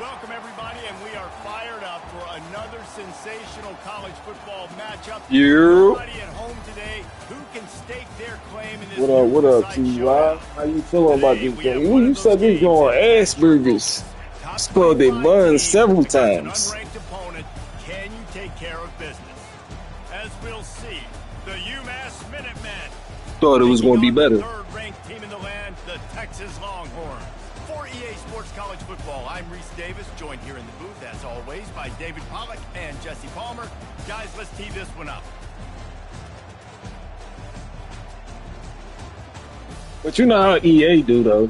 Welcome, everybody, and we are fired up for another sensational college football matchup. You. Everybody at home today, who can stake their claim in this What up, T.Y.? How you feeling about this game? You said we going Asperger's. Spelled their buns several times. Unranked opponent, can you take care of business? As we'll see, the UMass Minutemen. Thought it was going to be better. Third-ranked team in the land, the Texas Longhorns. For EA Sports College Football, I'm Reese Davis, joined here in the booth, as always, by David Pollack and Jesse Palmer. Guys, let's tee this one up. But you know how EA do, though.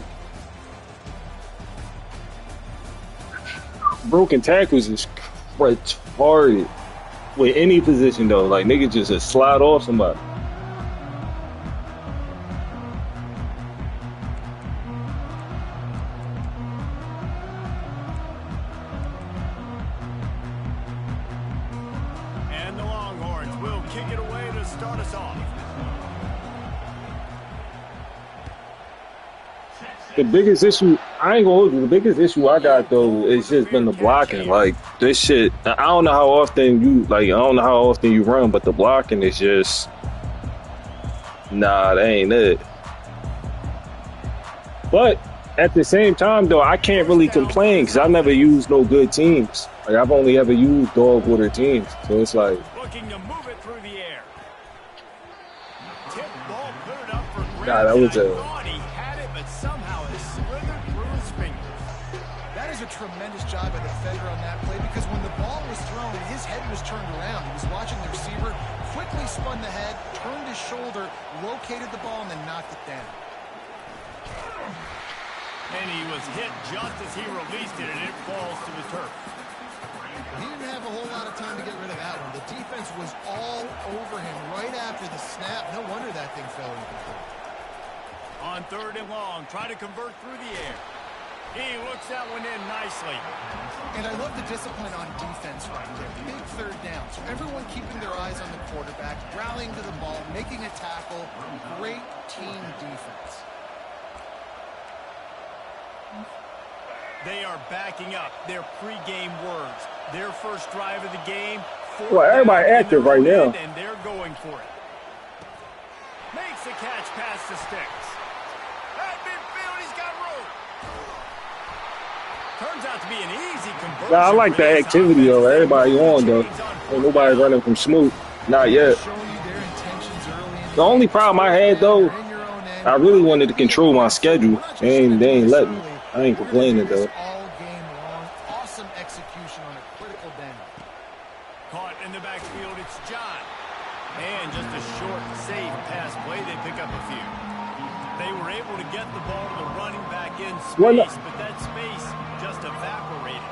Broken tackles is retarded. With any position, though. Like, niggas just slide off somebody. And the Longhorns will kick it away to start us off. The biggest issue, I ain't gonna hold you, the biggest issue I got, though, is just been the blocking. Like, this shit, I don't know how often you run, but the blocking is just, nah, that ain't it. But at the same time, though, I can't really complain because I never used no good teams. Like, I've only ever used dog water teams. So it's like, Looking to move it through the air. Tip ball put it up for grabs. nah, that was I a, thought he had it, but somehow it slithered through his fingers. That is a tremendous job by the defender on that play because when the ball was thrown, his head was turned around. He was watching the receiver, quickly spun the head, turned his shoulder, located the ball, and then knocked it down. And he was hit just as he released it, and it falls to the turf. He didn't have a whole lot of time to get rid of that one. The defense was all over him right after the snap. No wonder that thing fell incomplete. On third and long, try to convert through the air. He looks that one in nicely. And I love the discipline on defense right there. Big third down. So everyone keeping their eyes on the quarterback, rallying to the ball, making a tackle. Great team defense. They are backing up their pregame words. Their first drive of the game. well, everybody active right now. And they're going for it. Makes the catch past the sticks. At midfield, he's got room. Turns out to be an easy conversion. Nah, I like the activity, though. Everybody on, though. Ain't nobody running from Smoot. Not yet. The only problem I had, though, I really wanted to control my schedule, and they ain't let me. I ain't complaining, though. All game long. Awesome execution on a critical down. Caught in the backfield, it's John. And just a short, safe pass play, they pick up a few. They were able to get the ball to the running back in space, but that space just evaporated.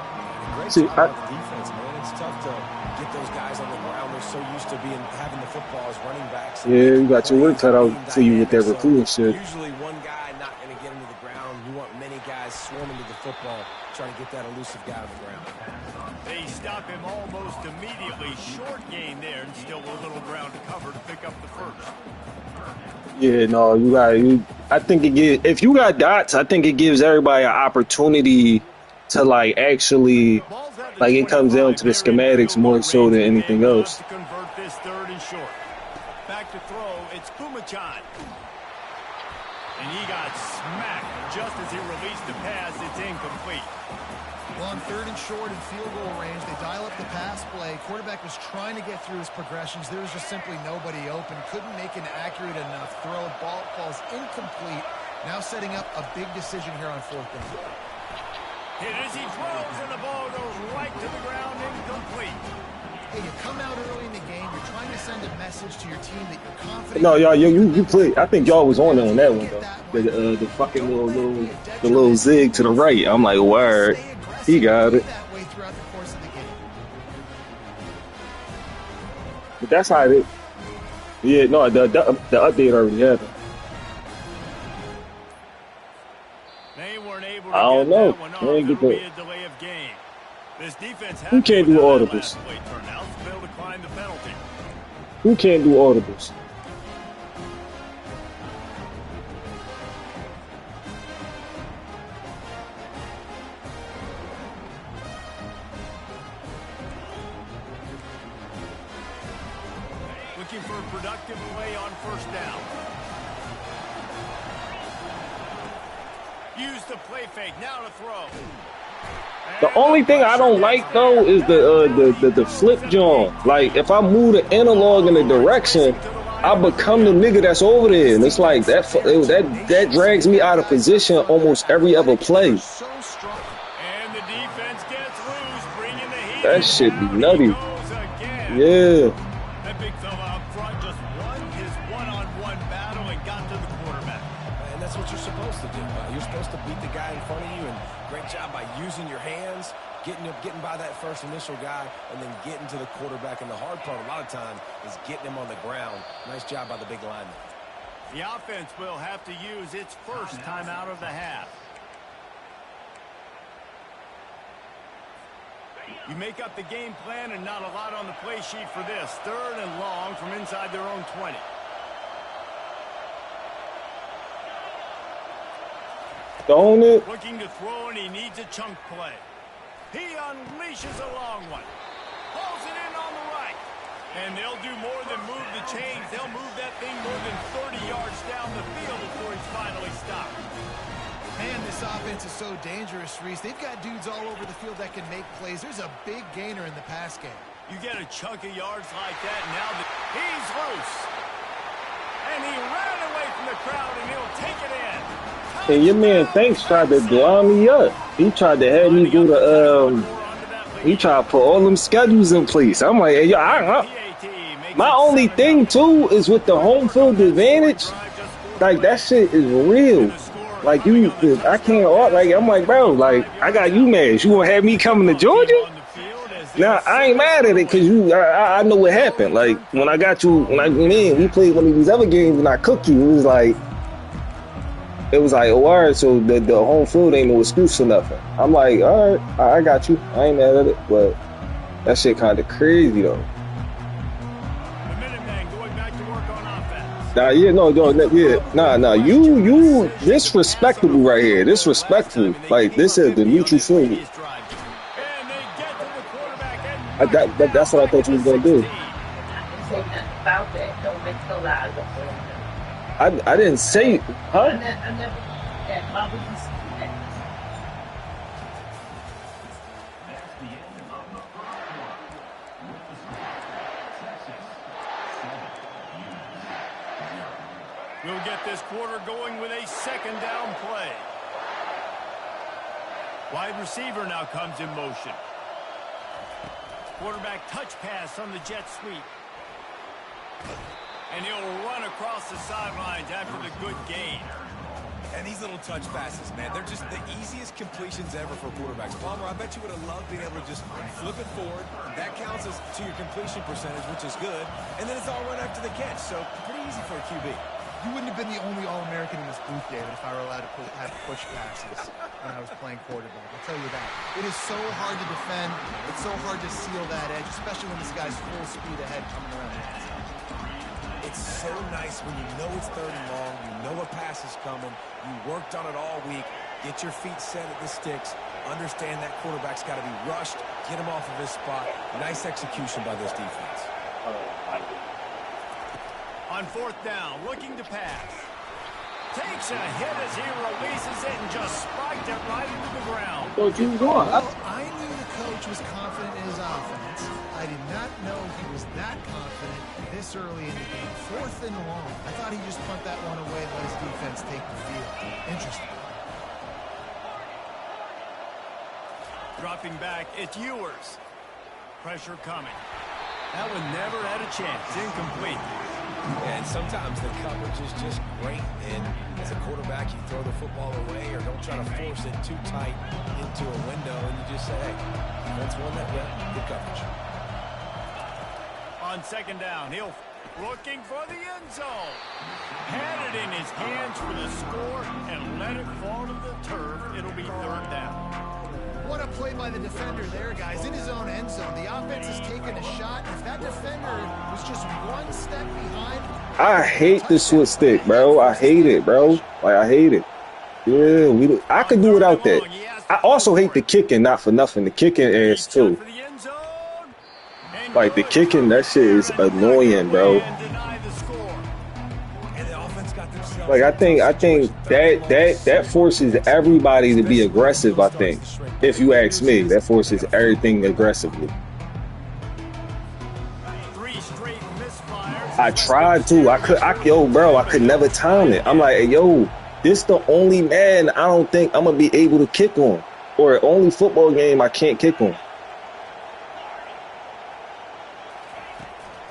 Great job by the defense, man. It's tough to get those guys on the ground. They're so used to having the football as running backs. Yeah, you got your work cut out for you with that recruiting shit. Usually one guy not going to get into the ground. You want many guys swarming to the football, trying to get that elusive guy on the ground. They stop him almost immediately. Short gain there, and still a little ground to cover to pick up the first. Yeah, no, I think if you got dots, I think it gives everybody an opportunity to, like, actually, like, it comes down to the schematics more so than anything else. To convert this third and short. Back to throw, it's Pumachan. And he got smacked just as he released the pass. It's incomplete. Well, on third and short and field goal range, they dial up the pass play. Quarterback was trying to get through his progressions. There was just simply nobody open. Couldn't make an accurate enough throw. Ball falls incomplete. Now setting up a big decision here on fourth down. Hit as he throws, and the ball goes right to the ground, incomplete. Hey, you come out early in the game. You're trying to send a message to your team that you're confident. No, y'all, you played. I think y'all was on that one though. The fucking little zig to the right. I'm like, word, he got it. But that's how it is. Yeah, no, the update already happened. I don't know. I ain't get that. Who can't do audibles? Who can't do audibles? for a productive play on first down. Use the play fake. Now to throw. The only thing I don't like though is the flip joint. Like if I move the analog in a direction, I become the nigga that's over there, and it's like that drags me out of position almost every other play. And the defense gets loose, bringing the heat. That shit be nutty. Yeah. That big fella up front just won his one-on-one battle and got to the quarterback. And that's what you're supposed to do. You're supposed to beat the guy in front of you, and great job by using your hands, getting by that first initial guy, and then getting to the quarterback. And the hard part a lot of time is getting him on the ground. Nice job by the big lineman. The offense will have to use its first timeout of the half. You make up the game plan and not a lot on the play sheet for this. 3rd and long from inside their own 20. Don't it? Looking to throw, and he needs a chunk play. He unleashes a long one. Pulls it in on the right. And they'll do more than move the chains. They'll move that thing more than 30 yards down the field before he's finally stopped. Man, this offense is so dangerous, Reese. They've got dudes all over the field that can make plays. There's a big gainer in the pass game. You get a chunk of yards like that, now he's loose. And he ran away from the crowd, and he'll take it in. And your man Thanks tried to blind me up. He tried to have me do he tried to put all them schedules in place. I'm like, hey, yo, my only thing too is with the home field advantage. Like that shit is real. Like I can't. Like I'm like, bro. Like I got UMass. You gonna have me coming to Georgia? Now I ain't mad at it because I know what happened. Like when I got you, we played one of these other games and I cooked you. It was like, oh, all right, so the home field ain't no excuse or nothing. I'm like, all right, I got you. I ain't mad at it, but that shit kind of crazy, though. The Minutemen going back to work on offense. Nah, yeah, no, yeah, nah, you disrespectable right here. Disrespectful. Like, this is the neutral field. That's what I thought you was going to do. I didn't say, huh? We'll get this quarter going with a 2nd down play. Wide receiver now comes in motion. Quarterback touch pass on the jet sweep. And he'll run across the sidelines after the good gain. And these little touch passes, man, they're just the easiest completions ever for quarterbacks. Palmer, I bet you would have loved being able to just flip it forward. That counts as to your completion percentage, which is good. And then it's all run after the catch, so pretty easy for a QB. You wouldn't have been the only All-American in this booth, David, if I were allowed to have push passes when I was playing quarterback. I'll tell you that. It is so hard to defend. It's so hard to seal that edge, especially when this guy's full speed ahead coming around the outside. It's so nice when you know it's 3rd and long, you know a pass is coming, you worked on it all week, get your feet set at the sticks, understand that quarterback's got to be rushed, get him off of his spot. Nice execution by this defense. On 4th down, looking to pass. Takes a hit as he releases it and just spiked it right into the ground. Well, I knew the coach was confident in his offense. I did not know he was that confident this early in the game. 4th and long. I thought he'd just punt that one away and let his defense take the field. Interesting. Dropping back, it's Ewers. Pressure coming. That one never had a chance. Incomplete. And sometimes the coverage is just great. And as a quarterback, you throw the football away or don't try to force it too tight into a window. And you just say, hey, defense won that. Yeah, good coverage. On 2nd down, he'll looking for the end zone. Had it in his hands for the score and let it fall to the turf. It'll be 3rd down. What a play by the defender there, guys. In his own end zone. The offense has taken a shot. If that defender was just one step behind. I hate the switch stick, bro. I hate it, bro. Like, I hate it. Yeah, I could do without that. I also hate the kicking, not for nothing. The kicking ass, too. Like, the kicking, that shit is annoying, bro. Like I think that forces everybody to be aggressive. I think, if you ask me, that forces everything aggressively. I tried to. Yo, bro, I could never time it. I'm like, hey, yo, this the only man I don't think I'm gonna be able to kick on, or only football game I can't kick on.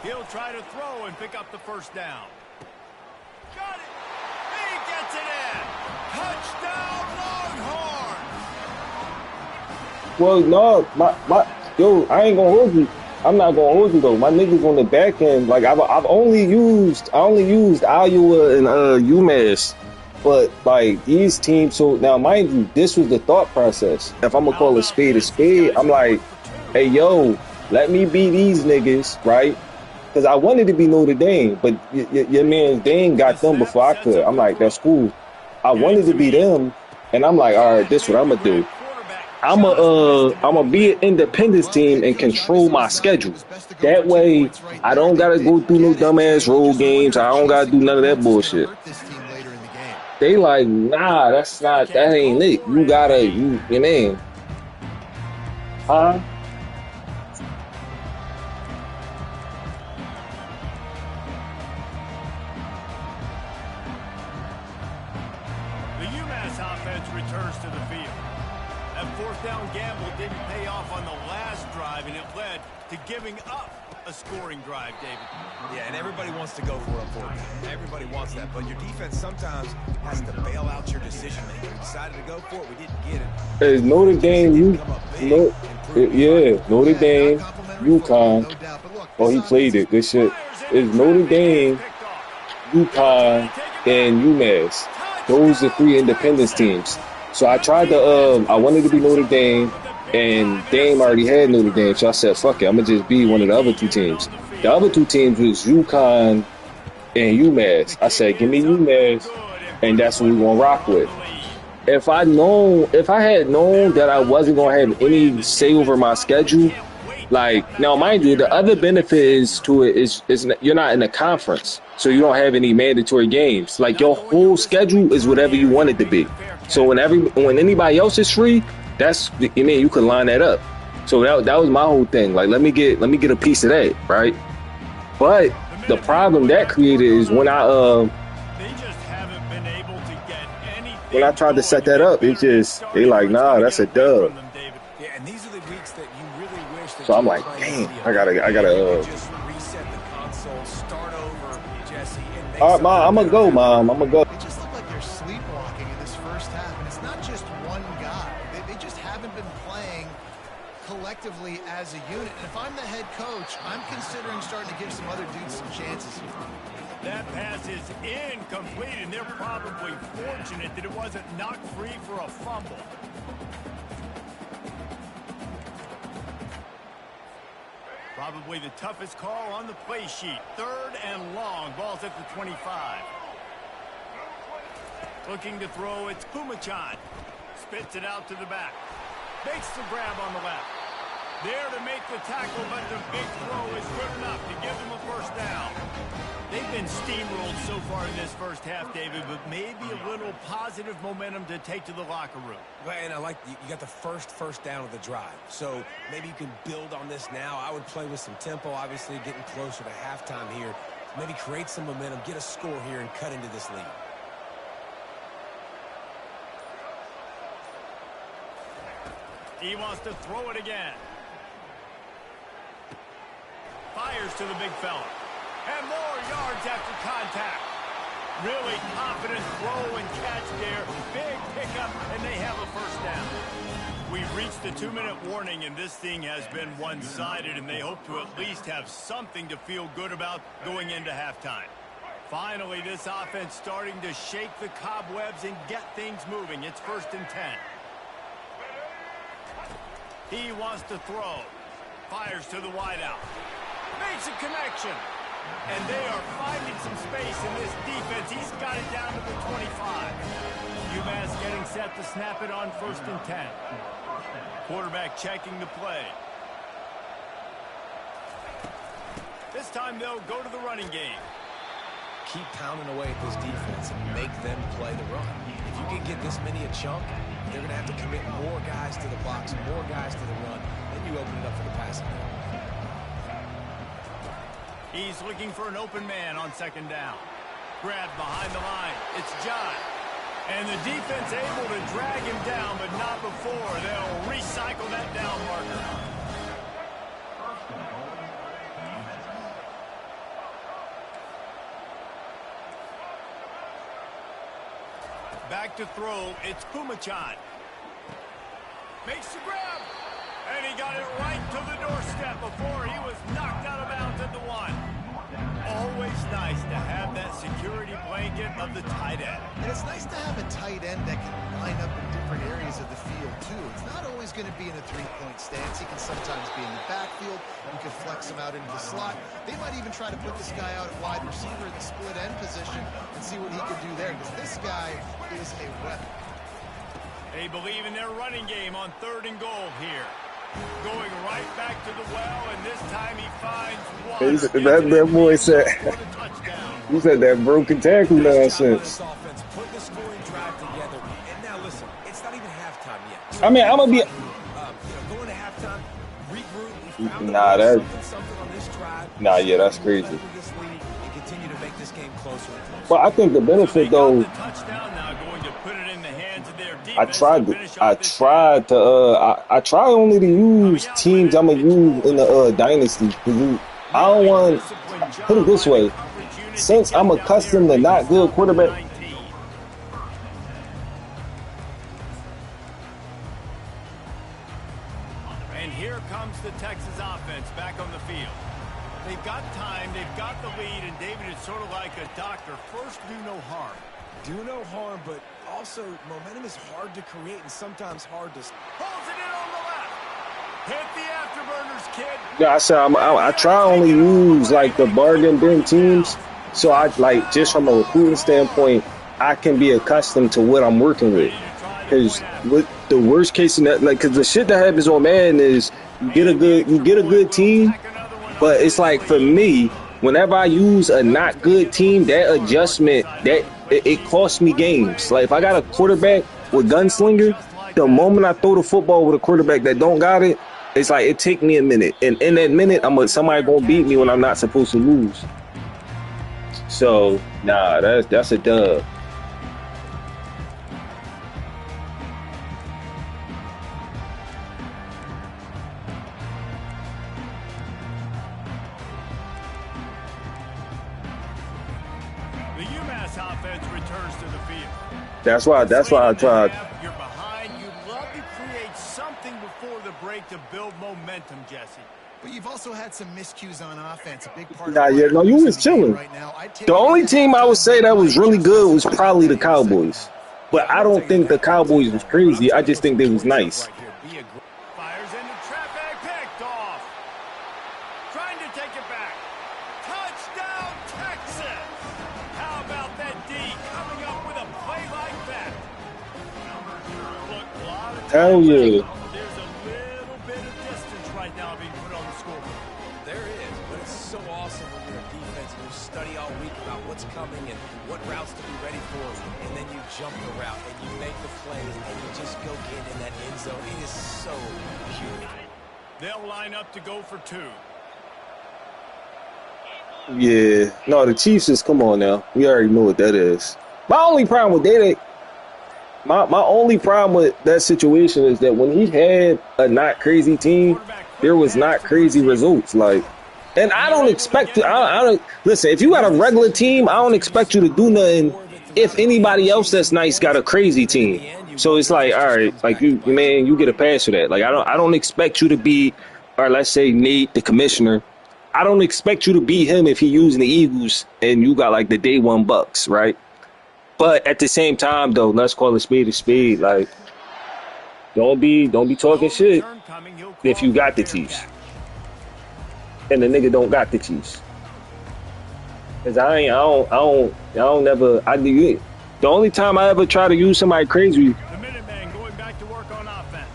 He'll try to throw and pick up the first down. Got it. He gets it in. Touchdown, Longhorns. Well, no, yo, I ain't gonna hold you. I'm not gonna hold you though. My niggas on the back end, like I've only used Iowa and UMass, but like these teams. So now, mind you, this was the thought process. If I'm gonna call a spade, I'm like, hey, yo, let me be these niggas, right? Because I wanted to be Notre Dame, but your man Dame got them before I could. I'm like, that's cool. I wanted to be them, and I'm like, all right, this what I'm gonna do. I'm a be an independence team and control my schedule. That way, I don't gotta go through no dumbass road games. I don't gotta do none of that bullshit. They like, nah, that ain't it. You mean, huh? The UMass offense returns to the field. That fourth down gamble didn't pay off on the last drive, and it led to giving up a scoring drive, David. Yeah, and everybody wants to go for a fourth down. Everybody wants that, but your defense sometimes has to bail out your decision-making. We decided to go for it. We didn't get it. Is Notre Dame, Notre Dame, UConn. Oh, he played it. Good shit. Is Notre Dame, UConn, and UMass. Those are three independence teams. So I tried to, I wanted to be Notre Dame, and Dame already had Notre Dame. So I said, fuck it, I'm going to just be one of the other two teams. The other two teams was UConn and UMass. I said, give me UMass, and that's what we're going to rock with. If I had known that I wasn't going to have any say over my schedule, like, now mind you, the other benefit is you're not in a conference, so you don't have any mandatory games. Like, your whole schedule is whatever you want it to be. So when anybody else is free, you could line that up. So that was my whole thing. Like, let me get a piece of that, right? But the problem that created is when I tried to set that up, they like, nah, that's a dub. Yeah, and these are the weeks that you really wish that so I'm like, damn, I gotta just reset the console, start over, Jesse, and make all right, Mom, I'm gonna go, Mom. I'm gonna go. They just look like they're sleepwalking in this first half, and it's not just one guy. They just haven't been playing collectively as a unit. And if I'm the head coach, I'm considering starting to give some other dudes some chances here. That pass is incomplete, and they're probably fortunate that it wasn't knocked free for a fumble. Probably the toughest call on the play sheet. 3rd and long. Ball's at the 25. Looking to throw, it's Pumachan. Spits it out to the back. Makes the grab on the left. There to make the tackle, but the big throw is good enough to give them a first down. They've been steamrolled so far in this first half, David, but maybe a little positive momentum to take to the locker room. And I like you got the first down of the drive, so maybe you can build on this now. I would play with some tempo, obviously getting closer to halftime here. Maybe create some momentum, get a score here, and cut into this lead. He wants to throw it again. Fires to the big fella. And more yards after contact. Really confident throw and catch there. Big pickup, and they have a first down. We've reached the 2-minute warning, and this thing has been one-sided, and they hope to at least have something to feel good about going into halftime. Finally, this offense starting to shake the cobwebs and get things moving. It's 1st and 10. He wants to throw. Fires to the wideout. Makes a connection. And they are finding some space in this defense. He's got it down to the 25. UMass getting set to snap it on 1st and 10. Quarterback checking the play. This time they'll go to the running game. keep pounding away at this defense and make them play the run. If you can get this many a chunk, they're going to have to commit more guys to the box, more guys to the run, then you open it up for the passing game. He's looking for an open man on second down. Grabbed behind the line. It's John. And the defense able to drag him down, but not before. They'll recycle that down marker. Back to throw. It's Pumachan. Makes the grab. And he got it right to the doorstep before he was knocked out of bounds at the 1. Always nice to have that security blanket of the tight end. And it's nice to have a tight end that can line up in different areas of the field, too. It's not always going to be in a three-point stance. He can sometimes be in the backfield. You can flex him out into the slot. They might even try to put this guy out at wide receiver in the split end position and see what he can do there, because this guy is a weapon. They believe in their running game on 3rd and goal here. Going right back to the well, and this time he finds one. That boy said, he said that broken tackle nonsense. Put the scoring drive together. And now listen, it's not even halftime yet. I mean, I'm gonna be. Going to halftime, regroup. Nah, that. Something on this drive. Nah, yeah, that's crazy. And continue to make this game closer and closer. But I think the benefit though. I tried only to use teams I'm gonna use in the dynasty. I don't want, put it this way, since I'm accustomed to not good quarterback. And here comes the Texas offense back on the field. They've got time, they've got the lead, and David is sort of like a doctor. First, do no harm. Do no harm, but also momentum is hard to create and sometimes hard to... Pulls it in on the left. Hit the afterburners, kid. Yeah, I said I try only use like the bargain bin teams, so I like just from a recruiting standpoint, I can be accustomed to what I'm working with. Because with the worst case in that, like, because the shit that happens on Madden is you get a good team, but it's like for me, whenever I use a not good team, that adjustment it costs me games. Like if I got a quarterback with gunslinger, the moment I throw the football with a quarterback that don't got it, it's like it take me a minute, and in that minute, somebody gonna beat me when I'm not supposed to lose. So nah, that's a dub. That's why I tried. You're behind. You'd love to create something before the break to build momentum, Jesse. But you've also had some miscues on offense. A big part. Nah, yeah, no, you was chilling. Right now. The only team I would say that was really good was probably the Cowboys. But I don't think the Cowboys was crazy. I just think they was nice. Fires into traffic, picked off. Trying to take it back. Touchdown, Texas. How about that D coming up with a play like that? Look, a lot of Hell yeah. There's a little bit of distance right now being put on the scoreboard. There is, but it's so awesome when you're a defense and you study all week about what's coming and what routes to be ready for, and then you jump the route and you make the plays and you just go get in that end zone. It is so beautiful. They'll line up to go for 2. Yeah. No, the Chiefs is, come on now. We already know what that is. My only problem with my only problem with that situation is that when he had a not crazy team, there was not crazy results. Like, and I don't expect to. I don't listen. If you got a regular team, I don't expect you to do nothing. If anybody else that's nice got a crazy team, so it's like, all right, like you get a pass for that. Like I don't expect you to be, or let's say Nate, the commissioner. I don't expect you to beat him if he using the Eagles and you got like the day one Bucks, right? But at the same time, though, let's call it speed to speed. Like, don't be talking shit if you got the Chiefs and the nigga don't got the Chiefs. Cause I don't never. I do it. The only time I ever try to use somebody crazy. The Minutemen going back to work on offense.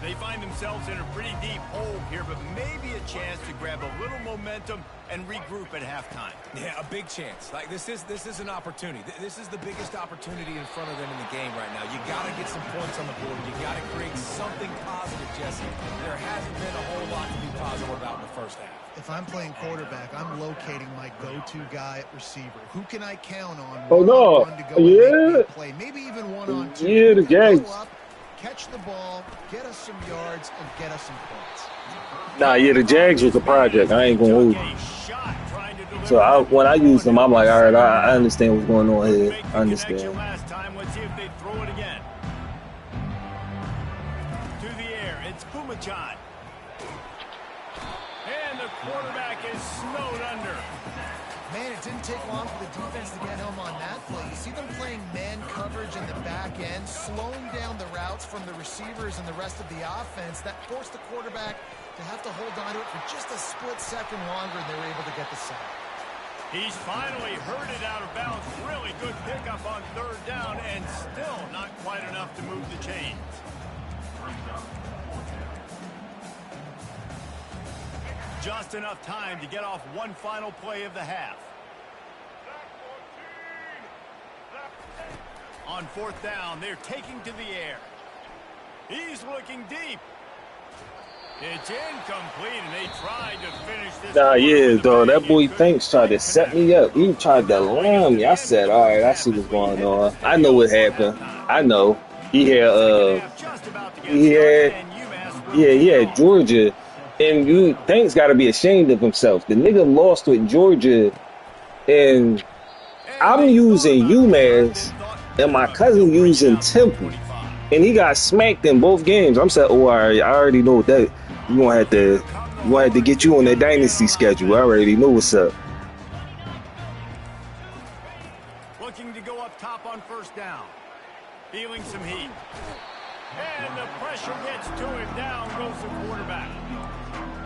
They find themselves in a pretty deep hole here, but maybe a chance to grab a little momentum and and regroup at halftime. Yeah, a big chance. Like this is an opportunity. This is the biggest opportunity in front of them in the game right now. You got to get some points on the board. You got to create something positive, Jesse. There hasn't been a whole lot to be positive about in the first half. If I'm playing quarterback, I'm locating my go-to guy at receiver. Who can I count on? Oh no! To go Yeah. play. Maybe even one-on-two. Yeah, the Jags. Go up, catch the ball, get us some yards, and get us some points. Nah, yeah, the Jags was a project. I ain't gonna hold you. So when I use them, I'm like, all right, I understand what's going on here. I understand. Last time, let's see if they throw it again. To the air, it's Pumachan. And the quarterback is snowed under. Man, it didn't take long for the defense to get home on that play. You see them playing man coverage in the back end, slowing down the routes from the receivers and the rest of the offense. That forced the quarterback to have to hold on to it for just a split second longer, and they were able to get the sack. He's finally herded out of bounds. Really good pickup on third down, and still not quite enough to move the chains. Just enough time to get off one final play of the half. On fourth down, they're taking to the air. He's looking deep. It's incomplete, and they tried to finish this. Nah, yeah, though. That boy Thanks tried to set me up. He tried to lam me. I said, all right, I see what's going on. I know what happened. I know. He had Georgia. And Thanks got to be ashamed of himself. The nigga lost with Georgia, and I'm using UMass, and my cousin using Temple. And he got smacked in both games. I'm saying, oh, all right, I already know that. You gonna have to get you on that dynasty schedule. I already know what's up. Looking to go up top on first down. Feeling some heat. And the pressure gets to him. Down goes the quarterback.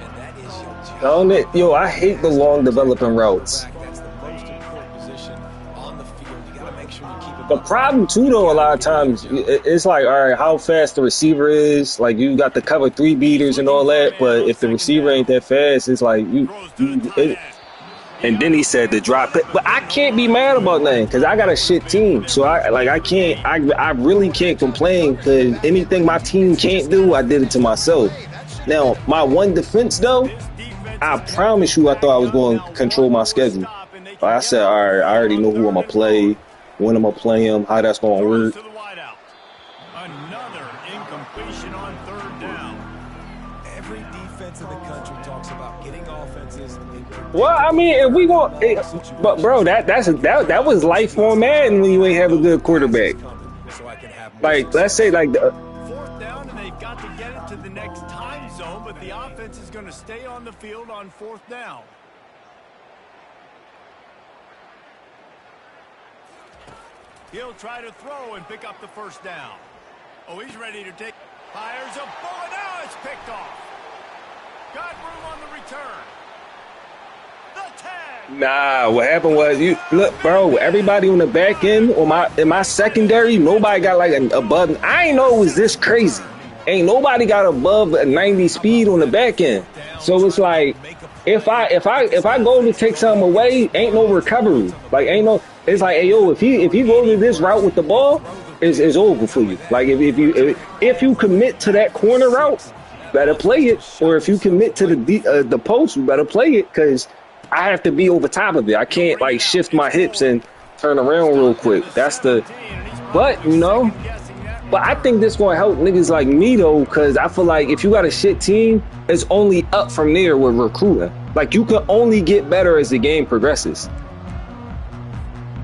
And that is your job. Yo, I hate the long developing routes. That's the most important position on the field. You got to make sure you keep it. The problem too, though, a lot of times it's like, all right, how fast the receiver is. Like you got the cover 3 beaters and all that, but if the receiver ain't that fast, it's like and then he said the drop it, but I can't be mad about nothing because I got a shit team. So I really can't complain because anything my team can't do, I did it to myself. Now my one defense though, I promise you, I thought I was going to control my schedule. But I said, all right, I already know who I'm gonna play. When I'm going to play him, how that's going to work. Another incompletion on third down. Every defense in the country talks about getting offenses. Well, I mean, if we go, but bro, that was life on Madden when you ain't have a good quarterback. Like, let's say like the fourth down, and they've got to get it to the next time zone, but the offense is going to stay on the field on fourth down. He'll try to throw and pick up the first down. Oh, he's ready to take. Fires a bullet. Now it's picked off. Got room on the return. The tag. Nah, what happened was look, bro. Everybody on the back end in my secondary, nobody got like above. I ain't know it was this crazy. Ain't nobody got above a 90 speed on the back end. So it's like if I go to take something away, ain't no recovery. Like ain't no. It's like, hey, yo, if you go to this route with the ball, it's over for you. Like if you commit to that corner route, better play it. Or if you commit to the post, you better play it because I have to be over top of it. I can't like shift my hips and turn around real quick. But I think this gonna help niggas like me though, because I feel like if you got a shit team, it's only up from there with recruiting. Like you can only get better as the game progresses.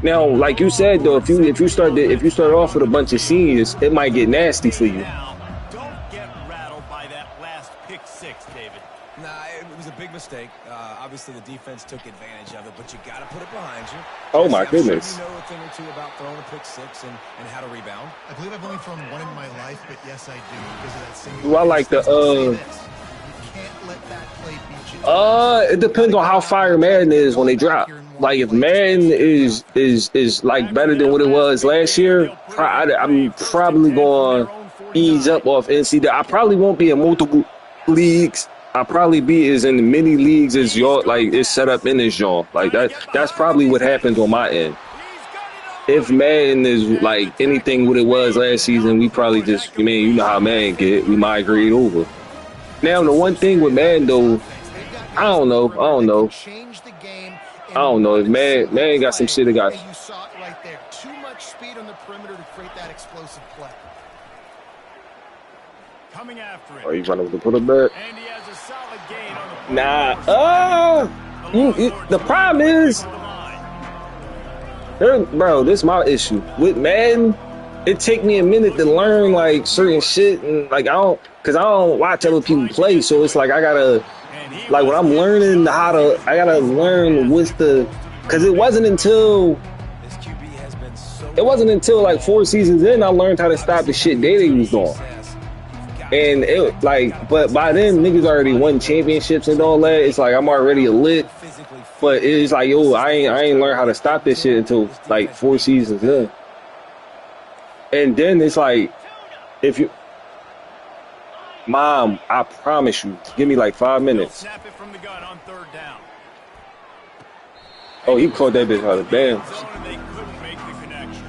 Now, like you said though, if you start off with a bunch of seniors, it might get nasty for you. Don't get rattled by that last pick six, David. Nah, it was a big mistake. Obviously, the defense took advantage of it, but you got to put it behind you. Oh my goodness! Sure you know a thing or two about throwing a pick six and how to rebound. I believe I've only thrown one in my life, but yes, I do because of that single. Do I like the You can't let that play beat you. It depends on how fire Madden is when they drop. Like if Madden is like better than what it was last year, I'm probably going to ease up off NCAA. I probably won't be in multiple leagues. I probably be as in the many leagues as y'all, like, it's set up in this joint. Like, that's probably what happens on my end. If Madden is, like, anything what it was last season, we probably just, I mean, you know how Madden get, we migrate over. Now, the one thing with Madden, though, I don't know. If man got some shit that got. You saw it right there. Too much speed on the perimeter to create that explosive play. Coming after it. Oh, you trying to put it back? And he has a solid gain on the Nah. The problem is, bro, this is my issue with Madden. It take me a minute to learn like certain shit, and like I don't watch other people play, so it's like I gotta. Like when I'm learning I gotta learn because it wasn't until like 4 seasons in I learned how to stop the shit they was doing. And it like, but by then niggas already won championships and all that. It's like I'm already a lit, but it's like yo, I ain't learned how to stop this shit until like 4 seasons in. And then it's like, if you. Mom, I promise you, give me like 5 minutes. Snap it from the gun on 3rd down. Oh, he caught that bitch out of bounds. They couldn't make the connection.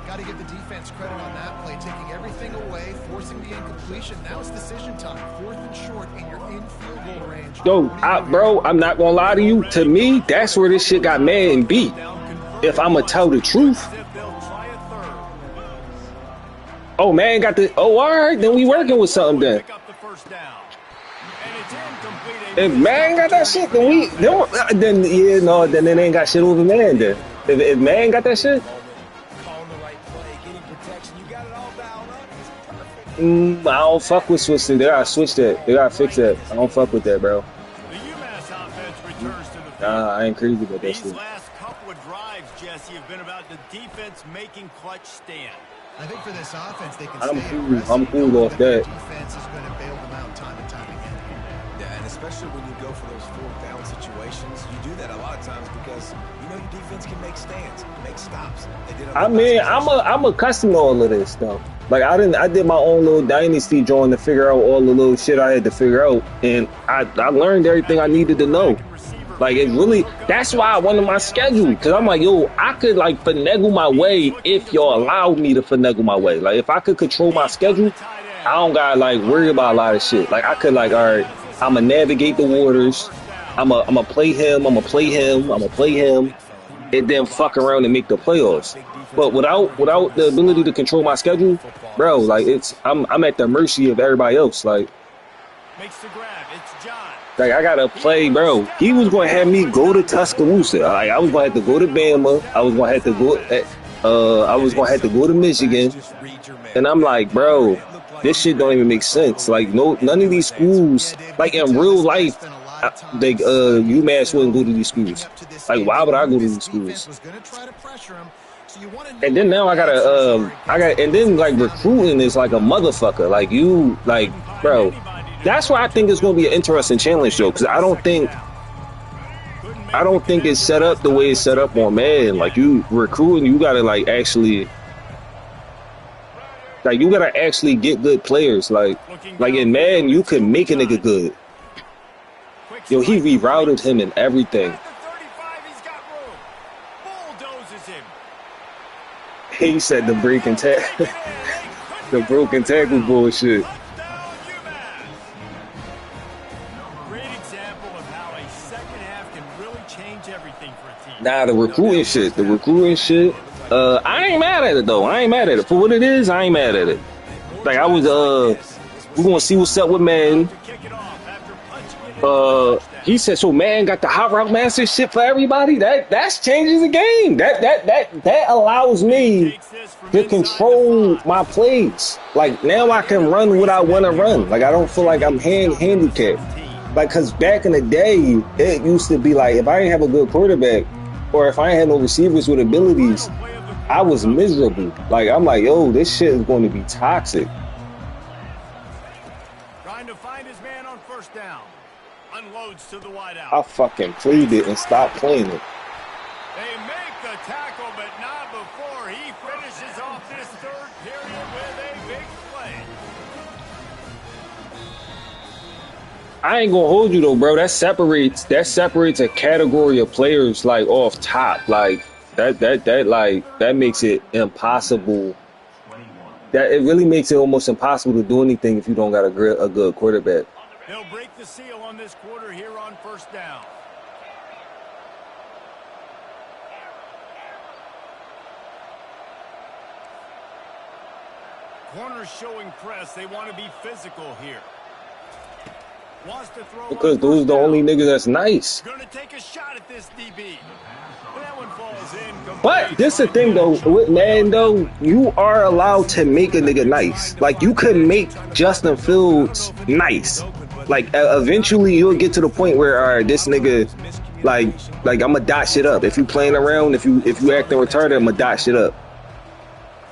Got to give the defense credit on that play, taking everything away, forcing the incompletion. Now it's decision time. 4th and short, and you're in field goal range. Yo, bro, I'm not gonna lie to you. To me, that's where this shit got mad and beat. If I'ma tell the truth. Oh man, got the. Oh, all right, then we working with something then. If man got that shit, then we don't. Then yeah, no, then it ain't got shit over man. Then if man got that shit, I don't fuck with switching. They gotta switch that. They gotta fix that. I don't fuck with that, bro. Nah, I ain't crazy about that shit. These last couple of drives, Jesse, have been about the defense making clutch stand. I think for this offense, they can I'm cool off that. Defense is going to bail them out time and time again. Yeah, and especially when you go for those 4th down situations, you do that a lot of times because you know your defense can make stands, make stops. I mean, I'm accustomed to all of this stuff. Like I did my own little dynasty drawing to figure out all the little shit I had to figure out, and I learned everything I needed to know. Like it really, that's why I wanted my schedule, because I'm like, yo, I could like finagle my way if y'all allowed me to finagle my way. Like if I could control my schedule, I don't gotta like worry about a lot of shit. Like I could like, all right, I'ma navigate the waters. I'ma play him, and then fuck around and make the playoffs. But without the ability to control my schedule, bro, like I'm at the mercy of everybody else. Like makes the grab. It's John. Like I gotta play, bro. He was gonna have me go to Tuscaloosa. Like I was gonna have to go to Bama. I was gonna have to go to Michigan. And I'm like, bro, this shit don't even make sense. Like none of these schools, like in real life, UMass wouldn't go to these schools. Like why would I go to these schools? And then now I gotta and then like recruiting is like a motherfucker. Like you, like bro. That's why I think it's going to be an interesting challenge, though, because I don't think it's set up the way it's set up on Madden. Like you recruiting, you gotta like actually get good players. Like in Madden, you could make a nigga good. Yo, he rerouted him and everything. He said the broken tackle bullshit. Nah, the recruiting shit. I ain't mad at it though. I ain't mad at it. For what it is, I ain't mad at it. Like I was we're gonna see what's up with Madden. He said so Madden got the hot route master shit for everybody. That's changes the game. That allows me to control my plays. Like now I can run what I wanna run. Like I don't feel like I'm handicapped. Like cause back in the day, it used to be like if I didn't have a good quarterback, or if I ain't had no receivers with abilities, I was miserable. Like, I'm like, yo, this shit is going to be toxic. Trying to find his man on 1st down. Unloads to the wideout. I fucking played it and stopped playing it. They make the tackle, but not before he finishes off this 3rd period with a big play. I ain't gonna hold you though, bro. That separates a category of players like off top. Like that makes it impossible. That it really makes it almost impossible to do anything if you don't got a good quarterback. They'll break the seal on this quarter here on first down. Corners showing press. They want to be physical here. Wants to throw Because those are the only niggas that's nice. Gonna take a shot at this DB. That one falls in. But this the thing though, with Madden though, you are allowed to make a nigga nice. Like you could make Justin Fields nice. Like eventually you'll get to the point where all right, this nigga, like I'ma dot shit up. If you playing around, if you acting retarded, I'ma dot shit up.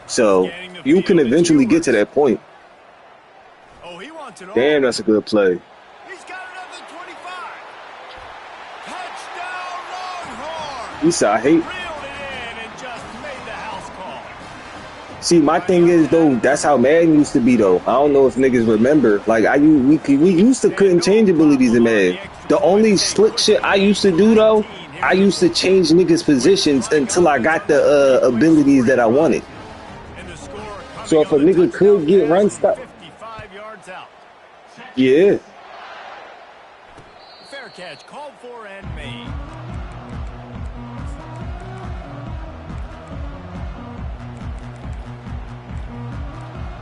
So you can eventually get to that point. Oh, he wants it all. Damn, that's a good play. He's got another 25. Touchdown Longhorn. You said I hate. Reeled it in and just made the house call. See, my thing is though, that's how Madden used to be though. I don't know if niggas remember. Like we used to couldn't change abilities in Madden. The only slick shit I used to do though, I used to change niggas positions until I got the abilities that I wanted. So if a nigga could get run stop, 55 yards out. yeah. Fair catch called for and made.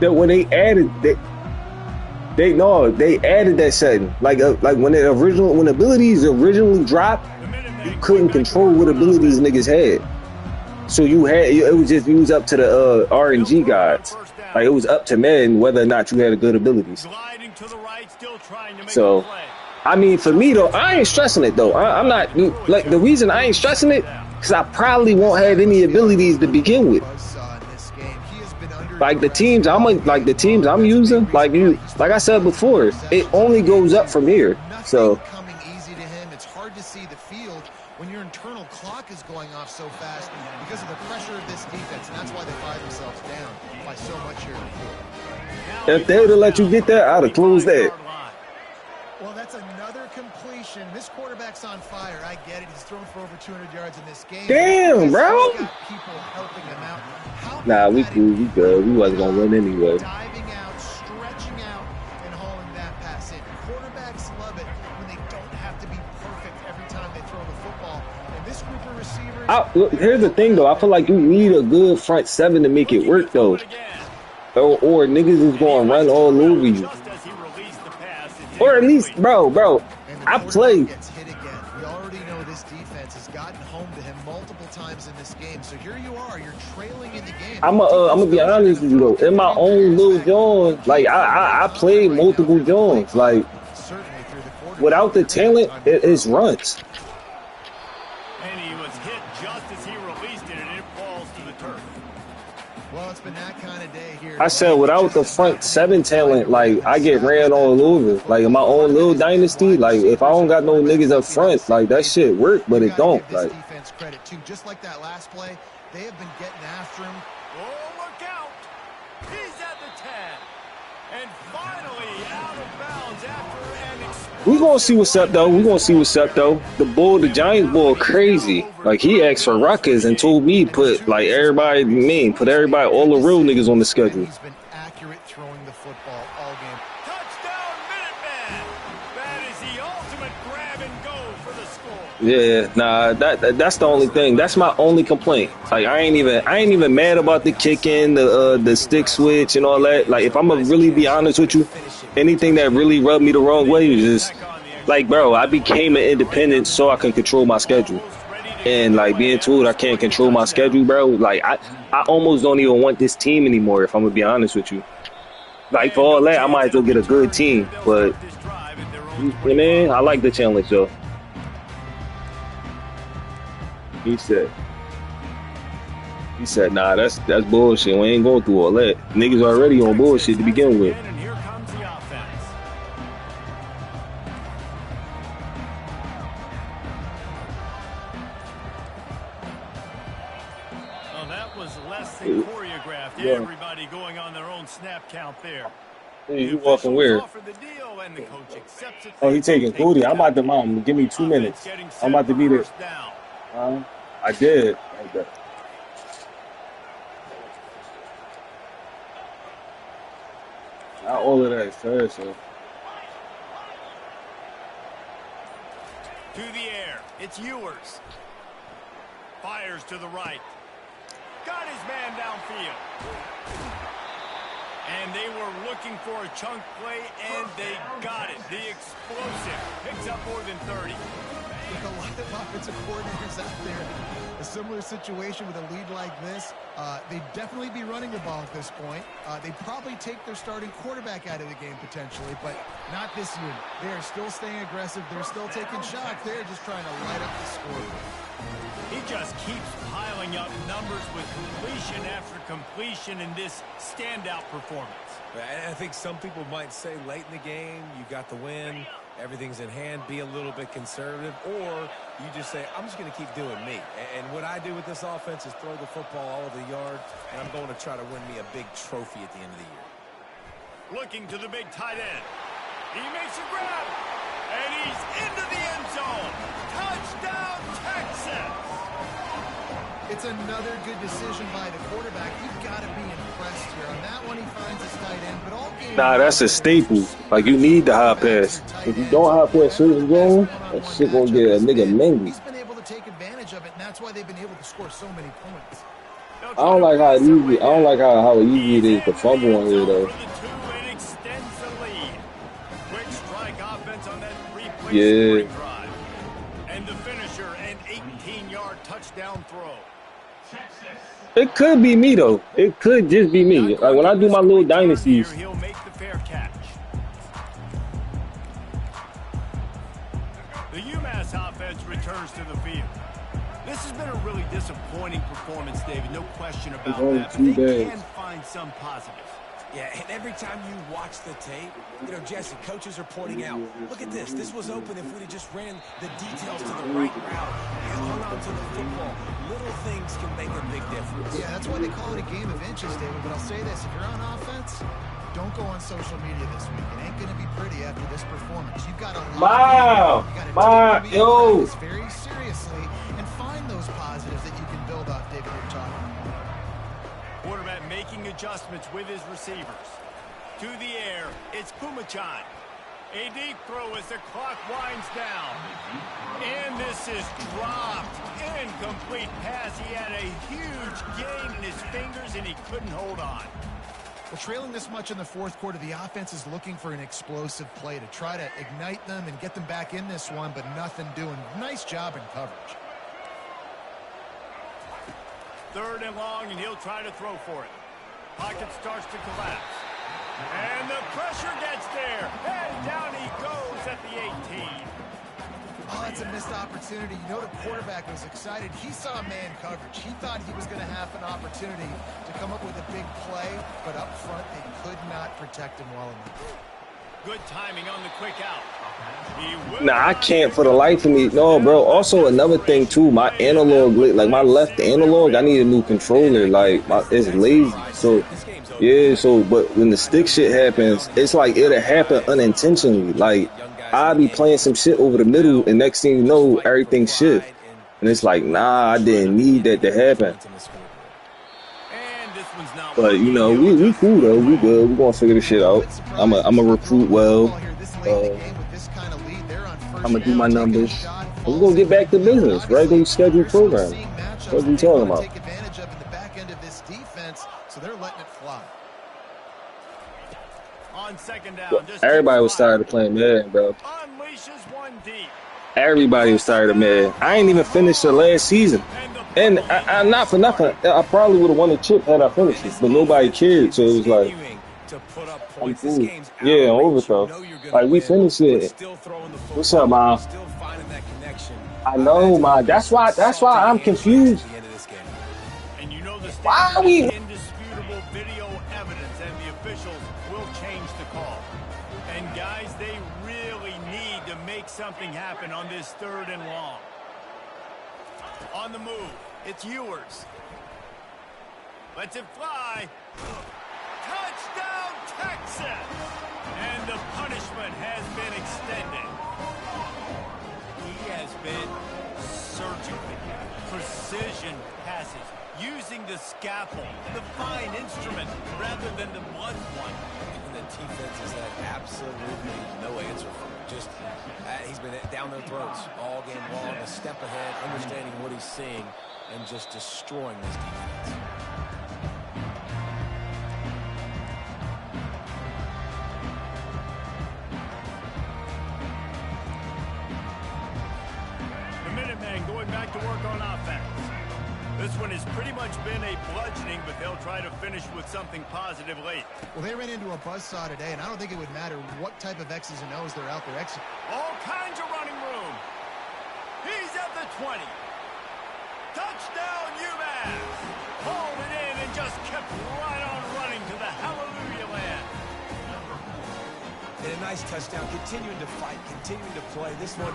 That when they added they added that setting. Like when abilities originally dropped, you couldn't control what abilities niggas had. So it was up to the RNG gods. Like it was up to men whether or not you had a good abilities. So I mean for me though, I ain't stressing it though. I'm not like the reason I ain't stressing it because I probably won't have any abilities to begin with. Like the teams I'm using, like I said before, it only goes up from here. So Coming easy to him. It's hard to see the field when your internal clock is going off so fast because of the pressure of this defense, and that's why they find themselves down by so much here in the fourth. if they would have let you get that, I'd have closed that. Well, that's another completion. This quarterback's on fire. I get it. He's thrown for over 200 yards in this game. Damn, bro. He's got people helping him out. Nah, we cool, we good. We wasn't gonna win anyway. Diving out, stretching out, and hauling that pass in. Quarterbacks love it when they don't have to be perfect every time they throw the football. And this group of receivers... Look, here's the thing though. I feel like you need a good front seven to make it work though. Or niggas is gonna run all over you. Or at least, bro. I play. Gets hit again. We already know this defense has gotten home to him multiple times in this game. So here you are. You're trailing in the game. I'm gonna be honest with you though. In my own little John, like I played multiple Johns. Like without the talent, it's runs. And he was hit just as he released it, and it falls to the turf. Well, it's been that kind of day here. I said without the front seven talent, like I get ran all over. Like in my own little dynasty, like if I don't got no niggas up front, like that shit work, but it don't. Like defense credit too. Just like that last play, they have been getting after him. Oh, look out! He's at the 10. And finally out of bounds after an we gonna see what's up though. The Giants bull crazy. Like he asked for Ruckus and told me put like everybody, all the real niggas on the schedule. He's been accurate throwing the football all game. touchdown Minuteman. That is the ultimate grab and go for the score. Yeah, nah, that's the only thing. That's my only complaint. Like I ain't even mad about the kicking, the stick switch and all that. Like if I'm gonna really be honest with you, anything that really rubbed me the wrong way is just like, bro, I became an independent so I can control my schedule. And like being told I can't control my schedule, bro, like I almost don't even want this team anymore if I'm gonna be honest with you. Like for all that, I might as well get a good team. But man, I like the challenge though. He said, nah, that's bullshit. We ain't going through all that. Niggas already on bullshit to begin with. And here comes the offense. Well, that was less than choreographed. Everybody going on their own snap count there. Hey, The he walking officials weird. offer the deal, and the coach accepts it. Oh, They he will taking take Cootie. the I'm about to, penalty. mom, give me 2 Offense minutes. getting I'm set about to for be there. first down. I did. Like that. Not all of that is trash, so. To the air. It's Ewers. Fires to the right. Got his man downfield. And they were looking for a chunk play, and they got it. The explosive picks up more than 30. With a lot of offensive coordinators out there, a similar situation with a lead like this, they'd definitely be running the ball at this point. They'd probably take their starting quarterback out of the game potentially, but not this unit. They are still staying aggressive. They're still taking shots. They're just trying to light up the scoreboard. He just keeps piling up numbers with completion after completion in this standout performance. I think some people might say late in the game, you got the win, everything's in hand, be a little bit conservative, or you just say, I'm just going to keep doing me. And what I do with this offense is throw the football all over the yard, and I'm going to try to win me a big trophy at the end of the year. Looking to the big tight end. He makes a grab, and he's into the end zone. Touchdown, Texas! It's another good decision by the quarterback. You've got to be impressed here. On that one, he finds his tight end, but all game. Nah, that's a staple. Like, you need the high pass. If you don't high pass certain zone, that shit gonna get a nigga mangy. He's been able to take advantage of it, and that's why they've been able to score so many points. I don't like how easy it is to fumble on here, though. Yeah. And the finisher, an 18-yard touchdown throw. It could be me, though. It could just be me. Like, when I do my little dynasties. He'll make the fair catch. The UMass offense returns to the field. This has been a really disappointing performance, David. No question about that. But they can find some positives. Yeah, and every time you watch the tape, Jesse, coaches are pointing out, look at this. This was open if we'd have just ran the details to the right route, hung on to the football. Little things can make a big difference. Yeah, that's why they call it a game of inches, David. But I'll say this, if you're on offense, don't go on social media this week. It ain't going to be pretty after this performance. You've got to take this very seriously and find those positives that you can build off, David, you're talking about. Quarterback making adjustments with his receivers. To the air, it's Pumachan. A deep throw as the clock winds down. And this is dropped. Incomplete pass. He had a huge gain in his fingers, and he couldn't hold on. Well, trailing this much in the fourth quarter, the offense is looking for an explosive play to try to ignite them and get them back in this one, but nothing doing. Nice job in coverage. 3rd and long, and he'll try to throw for it. Pocket starts to collapse. And the pressure gets there. And down he goes at the 18. Oh, that's a missed opportunity. You know the quarterback was excited. He saw man coverage. He thought he was going to have an opportunity to come up with a big play, but up front they could not protect him well enough. Good timing on the quick out. Nah, I can't for the life of me. No, bro. Also, another thing, too, my analog, like my left analog, I need a new controller. Like, it's lazy. So, yeah, but when the stick shit happens, it's like it'll happen unintentionally. Like, I'll be playing some shit over the middle, and next thing you know, everything shift. And it's like, nah, I didn't need that to happen. But, we cool, though. We good. We gonna figure this shit out. I'm a recruit well. I'm gonna do my numbers. We're gonna get back to business. Regular scheduled program. What are we talking about? Take advantage of in the back end of this defense, so they're letting it fly. On 2nd down, Well, everybody was tired of playing Madden, bro. Unleashes one deep. Everybody was tired of Madden. I ain't even finished the last season. And I'm not for nothing. I probably would have won the chip had I finished it, but nobody cared. So it was like, I'm cool. Yeah, overthrow. Like, we finished it. What's up, Mom? I know, man. That's why I'm confused. And you know the Why are we? indisputable video evidence, and the officials will change the call. And guys, they really need to make something happen on this 3rd and long. On the move, it's Ewers. Lets it fly. Touchdown, Texas! movement has been extended. He has been surgical. Precision passes. Using the scalpel, the fine instrument, rather than the blunt one. And the defense has had absolutely no answer for him. Just, he's been down their throats all game long, a step ahead, understanding what he's seeing, and just destroying this defense. The Minutemen going back to work on offense. This one has pretty much been a bludgeoning, but they'll try to finish with something positive late. Well, they ran into a buzzsaw today, and I don't think it would matter what type of X's and O's they're out there executing. All kinds of running room. He's at the 20. Touchdown, UMass. Hauled it in and just kept right on running to the hallelujah land. And a nice touchdown, continuing to fight, continuing to play. This one,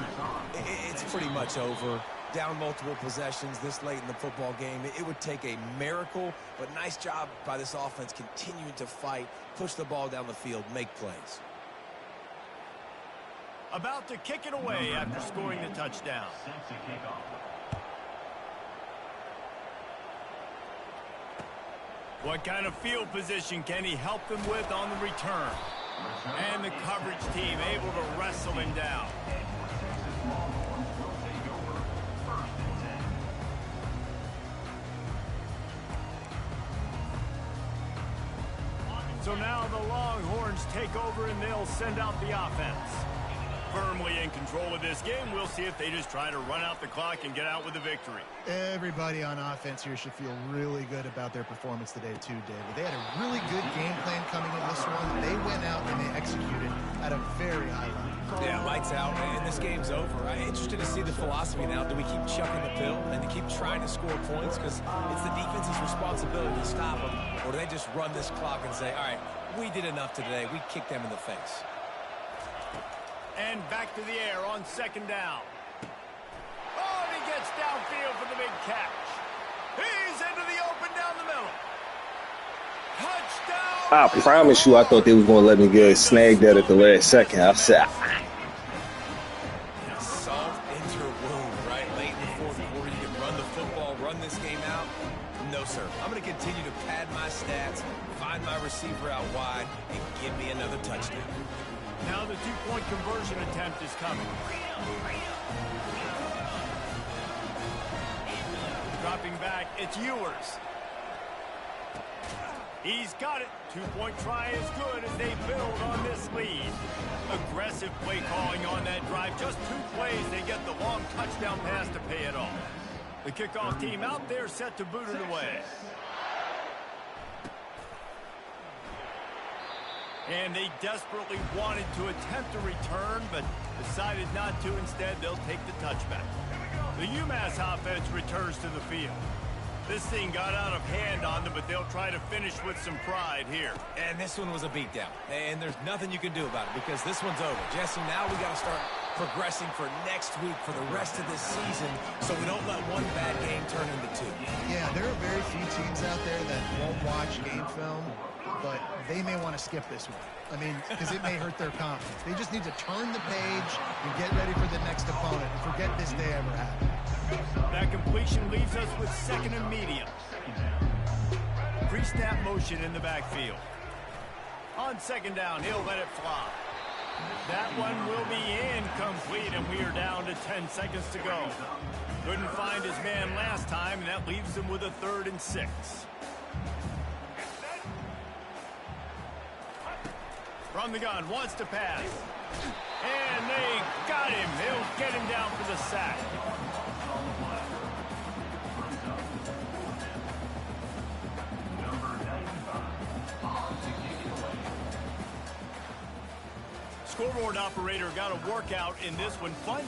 it's pretty much over. Down multiple possessions this late in the football game. It would take a miracle, but nice job by this offense continuing to fight, push the ball down the field, make plays. About to kick it away after scoring the touchdown. What kind of field position can he help them with on the return? And the coverage team able to wrestle him down. So now the Longhorns take over and they'll send out the offense. Firmly in control of this game. We'll see if they just try to run out the clock and get out with a victory. Everybody on offense here should feel really good about their performance today too, David. They had a really good game plan coming in this one. They went out and they executed at a very high level. Yeah, lights out, and this game's over. I'm interested to see the philosophy now. Do we keep chucking the pill and to keep trying to score points because it's the defense's responsibility to stop them, or do they just run this clock and say, all right, we did enough today. We kicked them in the face. And back to the air on second down. Oh, and he gets downfield for the big catch. He's into the open down the middle. Touchdown! I promise you, I thought they was going to let me get snagged that at the last second. I said, Salt into your wound, right? Late in the fourth quarter, you can run the football, run this game out. No, sir. I'm going to continue to pad my stats, find my receiver out wide, and give me another touchdown. Now the two-point conversion attempt is coming. Dropping back, it's Ewers. He's got it. Two-point try is good as they build on this lead. Aggressive play calling on that drive. Just 2 plays, they get the long touchdown pass to pay it off. The kickoff team out there set to boot it away. And they desperately wanted to attempt a return, but decided not to. Instead, they'll take the touchback. The UMass offense returns to the field. This thing got out of hand on them, but they'll try to finish with some pride here. And this one was a beatdown. And there's nothing you can do about it because this one's over. Jesse, now we got to start progressing for next week for the rest of this season so we don't let one bad game turn into 2. Yeah, there are very few teams out there that won't watch game film, but they may want to skip this one. I mean, because it may hurt their confidence. They just need to turn the page and get ready for the next opponent and forget this day ever happened. That completion leaves us with second and medium. Pre-snap motion in the backfield. On second down, he'll let it fly. That one will be incomplete, and we are down to 10 seconds to go. Couldn't find his man last time, and that leaves him with a 3rd and 6. From the gun, wants to pass. And they got him. They'll get him down for the sack. Scoreboard operator got a workout in this one. Fun